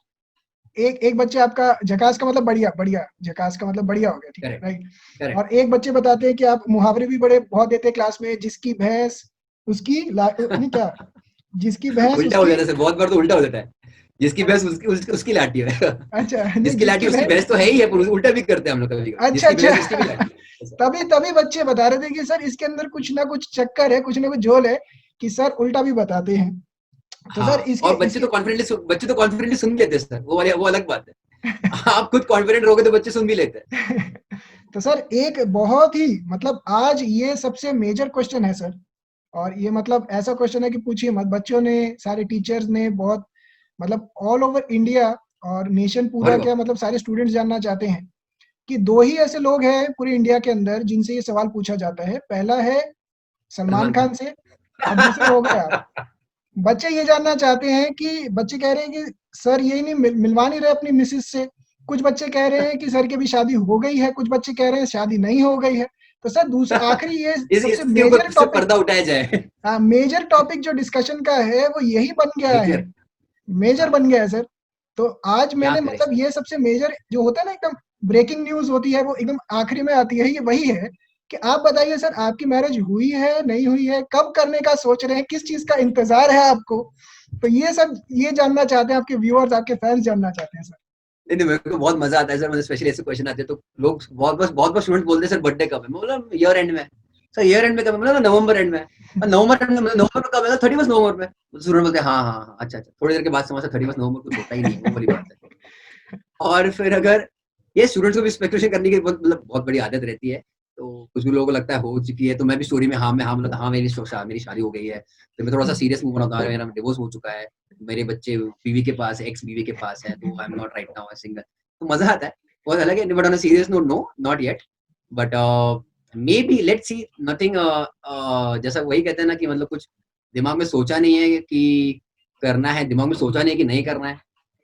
एक बच्चे आपका झकास का मतलब बढ़िया, बढ़िया, झकास का मतलब बढ़िया हो गया, ठीक है, करेक्ट, राइट। करेक्ट। और एक बच्चे बताते हैं कि आप मुहावरे भी बड़े बहुत देते हैं क्लास में, जिसकी भैंस उसकी नहीं क्या, जिसकी भैंस उल्टा हो उसकी, जाता है सर, बहुत बार तो उल्टा हो जाता है। जिसकी भैंस उसकी लाठी है। अच्छा, नहीं जिसकी लाठी जिसकी उसकी भैंस, भैंस तो है ही है, पर उल्टा भी करते हैं हम लोग कभी-कभी। अच्छा, जिसकी अच्छा। भैंस उसकी भी लाठी है। ऐसा। तभी तभी बच्चे बता रहे थे कि सर इसके अंदर कुछ ना कुछ चक्कर है, कुछ ना कुछ झोल है, कि सर उल्टा भी बताते हैं। तो सर हाँ, इसके और इसके बच्चे तो कॉन्फिडेंटली सुन लेते हैं सर, वो अलग बात है। आप खुद कॉन्फिडेंट रहोगे तो बच्चे सुन भी लेते हैं। तो सर एक बहुत ही मतलब आज ये सबसे मेजर क्वेश्चन है सर, और ये मतलब ऐसा क्वेश्चन है कि पूछिए मत। बच्चों ने, सारे टीचर्स ने बहुत मतलब ऑल ओवर इंडिया और नेशन पूरा अरे क्या बाप मतलब सारे स्टूडेंट्स जानना चाहते हैं कि 2 ही ऐसे लोग हैं पूरे इंडिया के अंदर जिनसे ये सवाल पूछा जाता है। पहला है सलमान सलमान खान खान। से, और दूसरे हो गए आप। बच्चे ये जानना चाहते हैं कि बच्चे कह रहे हैं कि सर यही नहीं मिलवा नहीं रहे अपनी मिसेज से। कुछ बच्चे कह रहे हैं कि सर की अभी शादी हो गई है, कुछ बच्चे कह रहे हैं शादी नहीं हो गई है। तो सर आखिरी ये सबसे इसके मेजर ऊपर से टॉपिक, पर्दा उठाया जाए। मेजर टॉपिक जो डिस्कशन का है वो यही बन गया है, देखिए। मेजर हाँ, बन गया है सर। तो आज क्या मैंने करे मतलब सर। ये सबसे मेजर जो होता है ना, एकदम ब्रेकिंग न्यूज़ होती है, वो एकदम आखिरी में आती है, ये वही है कि आप बताइए सर आपकी मैरिज हुई है, नहीं हुई है, कब करने का सोच रहे हैं, किस चीज़ का इंतज़ार है आपको? तो ये सब ये जानना चाहते हैं आपके व्यूअर्स, आपके फैन्स जानना चाहते हैं सर। नहीं, नहीं, मेरे को बहुत मजा आता है सर, मतलब स्पेशली ऐसे क्वेश्चन आते हैं तो लोग बहुत बार स्टूडेंट बोलते हैं सर बर्थडे कब है, मैं बोला ईयर एंड में। सर ईयर एंड में कब है, मतलब नवंबर एंड में। नवंबर एंड में मतलब नवंबर में कब है, 31 नवंबर में। स्टूडेंट बोलते हैं हाँ हाँ हाँ, अच्छा अच्छा, थोड़ी देर के बाद समझा 31 नवंबर कुछ होता ही नहीं है, वो वाली बात है। और फिर अगर ये स्टूडेंट्स को भी स्पेकुलेशन करने की बहुत बड़ी आदत रहती है। तो कुछ भी लोगों को लगता है हो चुकी है, तो मैं भी स्टोरी में हाँ बोला था, हाँ मेरी शादी हो गई है। फिर मैं थोड़ा सा सीरियस मूव बनाता हूँ, मेरा डिवोर्स हो चुका है, मेरे बच्चे बीवी के पास है, एक्स बीवी के पास है, तो I am not right now single. तो मजा आता है, बहुत अलग है, but on a serious note no, not yet. But maybe let's see, nothing, जैसा वही कहते हैं ना कि मतलब कुछ दिमाग में सोचा नहीं है कि करना है, दिमाग में सोचा नहीं है कि नहीं करना है।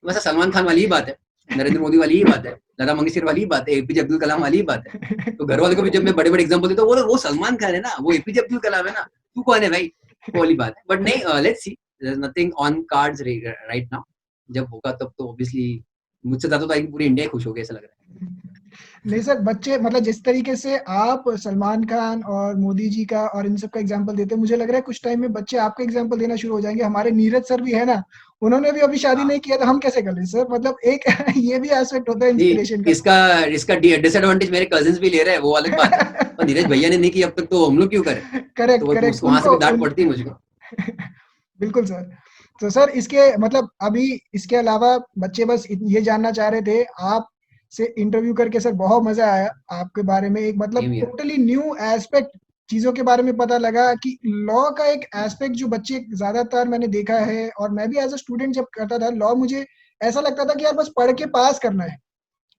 वैसे सलमान खान वाली ही बात है, नरेंद्र मोदी वाली ही बात है, लता मंगेशकर वाली ही बात है, एपीजे अब्दुल कलाम वाली ही बात है। तो घर वालों को भी जब मैं बड़े-बड़े एग्जांपल देता हूँ, वो सलमान खान है ना, वो एपीजे अब्दुल कलाम है ना, तू कौन है भाई? वो वाली बात है। बट नहीं, let's see, there is nothing on cards right now. जब होगा तब तो ऑब्वियसली मुझसे ज़्यादा तो पूरी इंडिया ही खुश होगी, ऐसा लग रहा है। नहीं सर, बच्चे मतलब जिस तरीके से आप सलमान खान और मोदी जी का और इन सब का एग्जांपल देते हैं, मुझे लग रहा है कुछ टाइम में बच्चे आपका एग्जांपल देना शुरू हो जाएंगे। हमारे नीरज सर भी है ना, उन्होंने भी अभी शादी हाँ नहीं किया, तो हम कैसे कर लें सर? मतलब एक ये भी एस्पेक्ट होता है जी, इंस्पिरेशन का। इसका इसका डिसएडवांटेज मेरे कजिन्स भी ले रहे हैं, वो अलग बात है। पर नीरज भैया ने नहीं की अब तक, तो हम लोग क्यों करें? तो करेक्ट वो करेक्ट, उसको वहां से उनको भी डांट उन पड़ती है मुझको। बिल्कुल सर। तो सर इसके मतलब अभी इसके अलावा बच्चे बस ये जानना चाह रहे थे आप से इंटरव्यू करके सर, बहुत मजा आया आपके बारे में। एक मतलब same year. Totally new aspect चीजों के बारे में पता लगा कि लॉ का एक एस्पेक्ट जो बच्चे ज्यादातर मैंने देखा है, और मैं भी एज अ स्टूडेंट जब करता था लॉ, मुझे ऐसा लगता था कि यार बस पढ़ के पास करना है।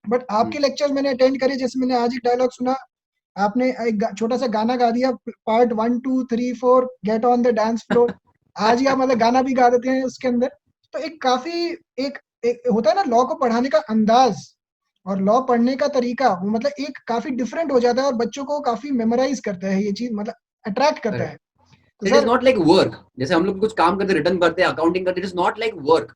बट आपके लेक्चर मैंने अटेंड करे, जैसे मैंने आज एक डायलॉग सुना, आपने एक छोटा सा गाना गा दिया, part 1 2 3 4 get on the dance floor. आज ही आप मतलब गाना भी गा देते हैं उसके अंदर। तो एक काफी एक, एक होता है ना लॉ को पढ़ाने का अंदाज और लॉ पढ़ने का तरीका, वो मतलब एक काफी डिफरेंट हो जाता है और बच्चों को काफी मेमोराइज करता है ये चीज, मतलब अट्रैक्ट करता है। तो it is sir not like work, जैसे हम लोग कुछ काम करते, रिटर्न करते हैं, अकाउंटिंग करते, it is not like work.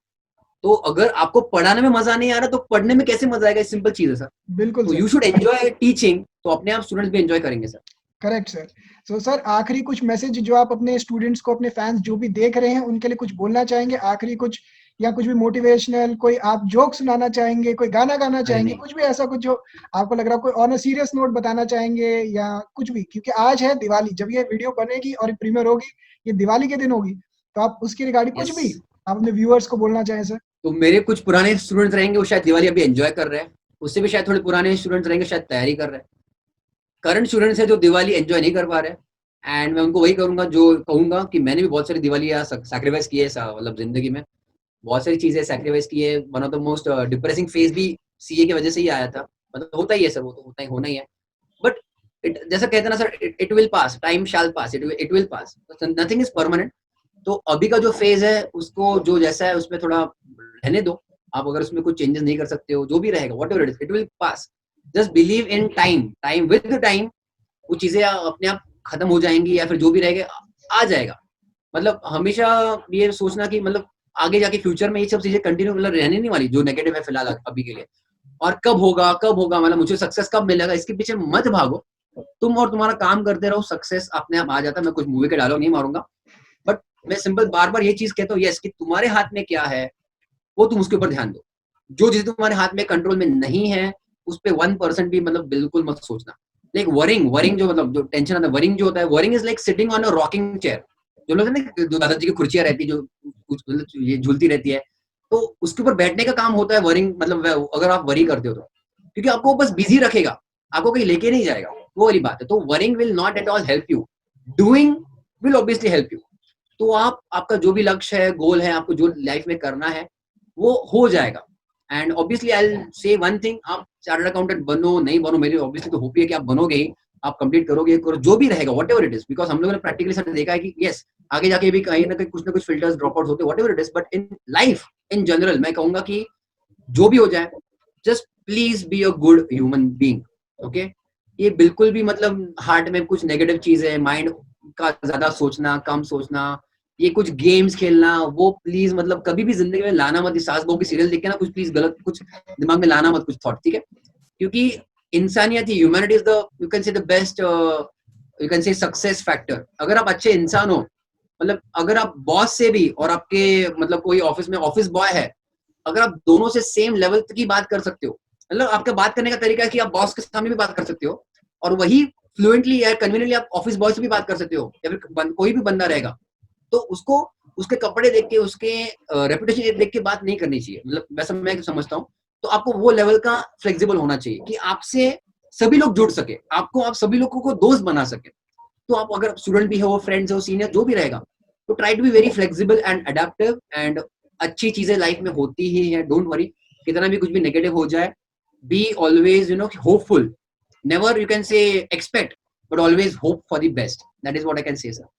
तो अगर आपको पढ़ाने में मजा नहीं आ रहा तो पढ़ने में कैसे मजा आएगा? सिंपल चीज है सर। बिल्कुल तो sir, you should enjoy teaching, तो अपने आप स्टूडेंट्स भी एंजॉय करेंगे sir. Correct sir. So sir आखिरी कुछ मैसेज जो आप अपने स्टूडेंट्स को, अपने फैंस जो भी देख रहे हैं उनके लिए कुछ बोलना चाहेंगे आखिरी कुछ, या कुछ भी मोटिवेशनल, कोई आप जोक सुनाना चाहेंगे, कोई गाना गाना अरे चाहेंगे, नहीं, कुछ भी ऐसा कुछ जो आपको लग रहा है, कोई ऑन अ सीरियस नोट बताना चाहेंगे या कुछ भी, क्योंकि आज है दिवाली, जब ये वीडियो बनेगी और प्रीमियर होगी, ये दिवाली के दिन होगी, तो आप उसके रिगार्डिंग कुछ यस। भी आप अपने व्यूअर्स को बोलना चाहें सर। तो मेरे कुछ पुराने स्टूडेंट्स रहेंगे, वो शायद दिवाली अभी एंजॉय कर रहे हैं। उससे भी शायद थोड़े पुराने स्टूडेंट्स रहेंगे, शायद तैयारी कर रहे हैं। करंट स्टूडेंट्स है जो दिवाली एंजॉय नहीं कर पा रहे हैं, एंड मैं उनको वही करूंगा जो कहूंगा कि मैंने भी बहुत सारी दिवाली सैक्रिफाइस की है मतलब जिंदगी में। बहुत सारी चीजें सैक्रिफाइस की है। One of the most depressing phase भी सीए की वजह से ही आया था। मतलब होता ही है सर, वो तो होता ही होना ही है। बट इट जैसा कहते हैं ना sir, it will pass, time shall pass, it will pass, nothing is permanent. तो अभी का जो फेज है उसको जो जैसा है उसमें थोड़ा रहने दो। आप अगर उसमें कुछ चेंजेस नहीं कर सकते हो, जो भी रहेगा what ever it will pass. Just believe in time, time with time वो चीजें अपने आप खत्म हो जाएंगी, या फिर जो भी रहेगा आ जाएगा। मतलब हमेशा ये सोचना कि मतलब आगे जाके फ्यूचर में ये सब चीजें कंटिन्यू मतलब रहने नहीं वाली, जो नेगेटिव है फिलहाल अभी के लिए। और कब होगा मतलब मुझे सक्सेस कब मिलेगा, इसके पीछे मत भागो। तुम और तुम्हारा काम करते रहो, सक्सेस अपने आप आ जाता है। मैं कुछ मूवी के डायलॉग नहीं मारूंगा, बट मैं सिंपल बार बार ये चीज कहता हूँ, यस, कि तुम्हारे हाथ में क्या है वो तुम उसके ऊपर ध्यान दो। जो चीज तुम्हारे हाथ में कंट्रोल में नहीं है उस पर 1% भी मतलब बिल्कुल मत सोचना। लाइक वरिंग, वरिंग जो मतलब जो टेंशन आता है, वरिंग जो होता है, worrying is like sitting on a rocking chair. जो लोग ना, जो दादाजी की कुर्सियां रहती है, जो कुछ मतलब ये झूलती रहती है, तो उसके ऊपर बैठने का काम होता है वरिंग। मतलब अगर आप वरी करते हो तो, क्योंकि आपको बस बिजी रखेगा, आपको कहीं लेके नहीं जाएगा, वो वाली बात है। तो worrying will not at all help you, doing will obviously help you. तो आप आपका जो भी लक्ष्य है, गोल है, आपको जो लाइफ में करना है वो हो जाएगा। And obviously I will say one thing, आप चार्टर्ड अकाउंटेंट बनो नहीं बनो, मेरी ऑब्वियसली तो होप है कि आप बनोगे ही, आप कंप्लीट करोगे, करो जो भी रहेगा what ever it is. Because हम लोगों ने प्रैक्टिकली सर देखा है कि यस, आगे जाके भी कहीं ना कुछ फिल्टर्स ड्रॉप आउट होते हैं, what ever it is. But in life in general मैं कहूंगा कि जो भी हो जाए, just please be a good human being. Okay, ये बिल्कुल भी मतलब हार्ट में कुछ नेगेटिव चीज है, माइंड का ज्यादा सोचना, कम सोचना, ये कुछ गेम्स खेलना, वो प्लीज मतलब कभी भी जिंदगी में लाना मत। सास बहू की सीरियल देख के ना कुछ प्लीज गलत कुछ दिमाग में लाना मत, कुछ थॉट, ठीक है? क्योंकि इंसानियत ही, humanity is the, you can say the best, you can say success factor. अगर आप अच्छे इंसान हो, मतलब अगर आप बॉस से भी और आपके मतलब कोई ऑफिस में ऑफिस बॉय है, अगर आप दोनों से सेम लेवल की बात कर सकते हो, मतलब आपका बात करने का तरीका है कि आप बॉस के सामने भी बात कर सकते हो, और वही फ्लुएंटली या कन्वीनियंटली आप ऑफिस बॉय से भी बात कर सकते हो, या फिर कोई भी बंदा रहेगा, तो उसको उसके कपड़े देख के, उसके रेपुटेशन देख के बात नहीं करनी चाहिए। मतलब वैसा मैं समझता हूँ। तो आपको वो लेवल का फ्लेक्सिबल होना चाहिए कि आपसे सभी लोग जुड़ सके, आपको आप सभी लोगों को दोस्त बना सके। तो आप अगर स्टूडेंट भी हो, फ्रेंड्स हो, सीनियर जो भी रहेगा, तो try to be very flexible and adaptive. एंड अच्छी चीजें लाइफ में होती ही है, डोंट वरी। कितना भी कुछ भी नेगेटिव हो जाए, be always hopeful. Never you can से expect, but always hope for the best. That is what I can say sir.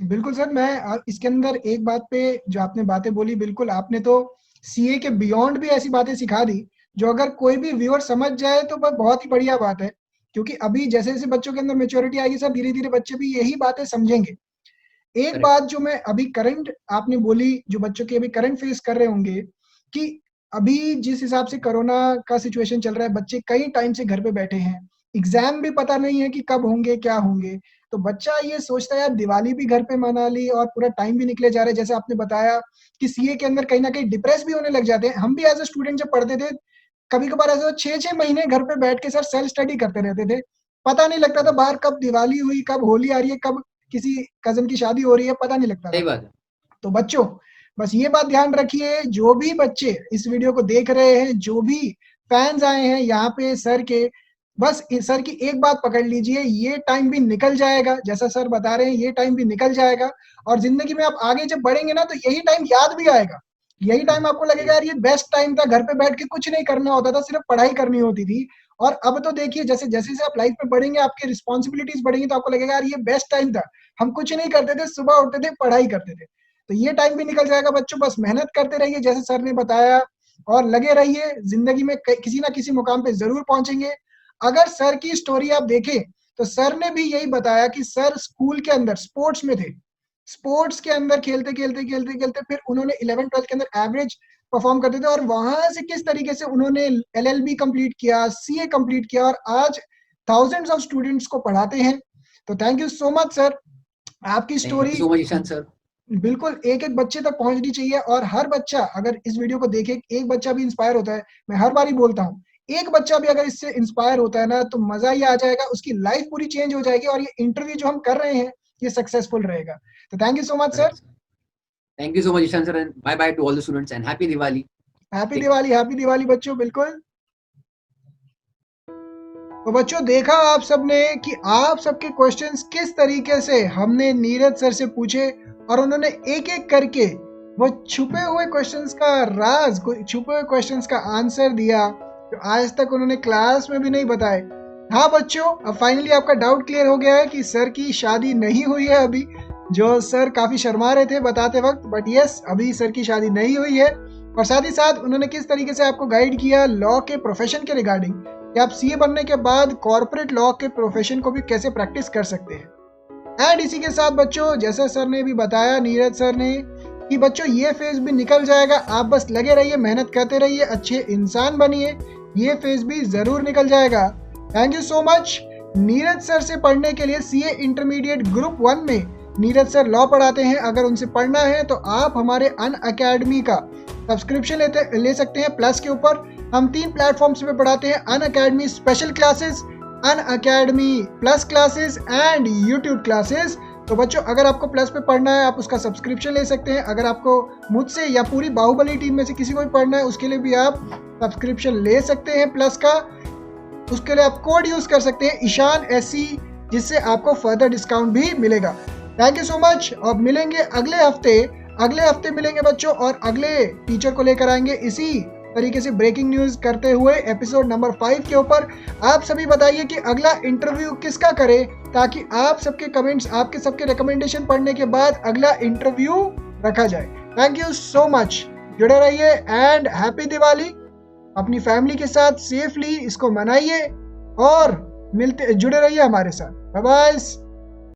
बिल्कुल सर, मैं इसके अंदर एक बात पे जो आपने बातें बोली, बिल्कुल आपने तो सीए के बियॉन्ड भी ऐसी बातें सिखा दी जो अगर कोई भी व्यूअर समझ जाए तो बहुत ही बढ़िया बात है। क्योंकि अभी जैसे जैसे बच्चों के अंदर मेच्योरिटी आएगी सर, धीरे धीरे बच्चे भी यही बातें समझेंगे। एक करेक्ट। बात जो मैं अभी करंट आपने बोली, जो बच्चों के अभी करंट फेस कर रहे होंगे, कि अभी जिस हिसाब से कोरोना का सिचुएशन चल रहा है, बच्चे कई टाइम से घर पे बैठे हैं, एग्ज़ाम भी पता नहीं है कि कब होंगे, क्या होंगे। तो बच्चा ये सोचता है यार दिवाली भी घर पे मना ली और पूरा टाइम भी निकले जा रहा है। जैसे आपने बताया कि सीए के अंदर कहीं न कहीं डिप्रेस भी होने लग जाते हैं। हम भी एज़ अ स्टूडेंट जब पढ़ते थे, कभी-कभार ऐसा 6-6 महीने घर पे बैठ के सर सेल्फ स्टडी करते रहते थे। पता नहीं लगता था बाहर कब दिवाली हुई, कब होली आ रही है, कब किसी कज़न की शादी हो रही है, पता नहीं लगता सही था। बात है। तो बच्चों, बस ये बात ध्यान रखिए, जो भी बच्चे इस वीडियो को देख रहे हैं, जो भी फैन्स आए हैं यहाँ पे सर के, बस सर की एक बात पकड़ लीजिए, ये टाइम भी निकल जाएगा, जैसा सर बता रहे हैं, ये टाइम भी निकल जाएगा और ज़िंदगी में आप आगे जब बढ़ेंगे ना, तो यही टाइम याद भी आएगा। यही टाइम आपको लगेगा यार ये बेस्ट टाइम था, घर पे बैठ के कुछ नहीं करना होता था, सिर्फ पढ़ाई करनी होती थी। और अब तो देखिए जैसे-जैसे आप लाइफ में बढ़ेंगे, आपकी रिस्पॉन्सिबिलिटीज़ बढ़ेंगी, तो आपको लगेगा यार ये बेस्ट टाइम था। हम कुछ नहीं करते थे, सुबह उठते थे, पढ़ाई करते थे। तो ये टाइम भी निकल जाएगा बच्चों, बस मेहनत करते रहिए जैसे सर ने बताया और लगे रहिए, ज़िंदगी में किसी ना किसी मुकाम पे ज़रूर पहुँचेंगे। अगर सर की स्टोरी आप देखें, तो सर ने भी यही बताया कि सर स्कूल के अंदर स्पोर्ट्स में थे। स्पोर्ट्स के अंदर खेलते-खेलते फिर उन्होंने 11th-12th के अंदर एवरेज परफ़ॉर्म करते थे और वहाँ से किस तरीके से उन्होंने एलएलबी कंप्लीट किया, सीए कंप्लीट किया और आज थाउज़ेंड्स ऑफ स्टूडेंट्स को पढ़ाते हैं। तो thank you so much sir. आपकी thank story you so much Ishan sir. बिल्कुल एक-एक बच्चे तक पहुँचनी चाहिए और हर बच्चा अगर इस वीडियो को देखे, एक बच्चा भी इंस्पायर होता है, मैं हर बार ही बोलता हूँ, एक बच्चा भी अगर इससे इंस्पायर होता है ना, तो मज़ा ही आ जाएगा, उसकी लाइफ़ पूरी चेंज हो जाएगी और ये इंटरव्यू जो हम कर रहे हैं, ये सक्सेसफुल रहेगा। तो thank you so much sir. Correct sir. Thank you so much Ishan sir and bye bye to all the students and happy Diwali बच्चों, बिल्कुल। तो बच्चों देखा आप सबने कि आप सबके क्वेश्चंस किस तरीके से हमने नीरज सर से पूछे और उन्होंने एक-एक करके वो छुपे हुए क्वेश्चंस का राज, छुपे हुए क्वेश्चंस का आंसर दिया, जो आज तक उन्होंने क्लास में भी नहीं बताए। हाँ बच्चों, अब फाइनली आपका डाउट क्लियर हो गया है कि सर की शादी नहीं हुई है अभी, जो सर काफ़ी शर्मा रहे थे बताते वक़्त, बट यस अभी सर की शादी नहीं हुई है। और साथ ही साथ उन्होंने किस तरीके से आपको गाइड किया लॉ के प्रोफ़ेशन के रिगार्डिंग कि आप सीए बनने के बाद कॉर्पोरेट लॉ के प्रोफ़ेशन को भी कैसे प्रैक्टिस कर सकते हैं। एंड इसी के साथ बच्चों जैसे सर ने भी बताया, नीरज सर ने, कि बच्चों ये फेज़ भी निकल जाएगा, आप बस लगे रहिए, मेहनत करते रहिए, अच्छे इंसान बनिए, ये फेज़ भी ज़रूर निकल जाएगा। Thank you so much. Neeraj sir से पढ़ने के लिए सीए इंटरमीडिएट ग्रुप 1 में नीरज सर लॉ पढ़ाते हैं। अगर उनसे पढ़ना है तो आप हमारे अनअकैडमी का सब्सक्रिप्शन ले सकते हैं प्लस के ऊपर। हम 3 प्लेटफॉर्म्स पे पढ़ाते हैं, Unacademy special classes, Unacademy plus classes and YouTube classes. तो बच्चों अगर आपको प्लस पे पढ़ना है आप उसका सब्सक्रिप्शन ले सकते हैं। अगर आपको मुझसे या पूरी बाहुबली टीम में से किसी को भी पढ़ना है उसके लिए भी आप सब्सक्रिप्शन ले सकते हैं प्लस का। उसके लिए आप कोड यूज़ कर सकते हैं ईशान SC, जिससे आपको फर्दर डिस्काउंट भी मिलेगा। Thank you so much. और मिलेंगे अगले हफ्ते मिलेंगे बच्चों और अगले टीचर को लेकर आएंगे इसी तरीके से ब्रेकिंग न्यूज़ करते हुए एपिसोड नंबर 5 के ऊपर। आप सभी बताइए कि अगला इंटरव्यू किसका करें, ताकि आप सबके कमेंट्स, आपके सबके रिकमेंडेशन पढ़ने के बाद अगला इंटरव्यू रखा जाए। Thank you so much. जुड़े रहिए एंड हैप्पी दिवाली। अपनी फैमिली के साथ सेफली इसको मनाइए और जुड़े रहिए हमारे साथ। Bye bye.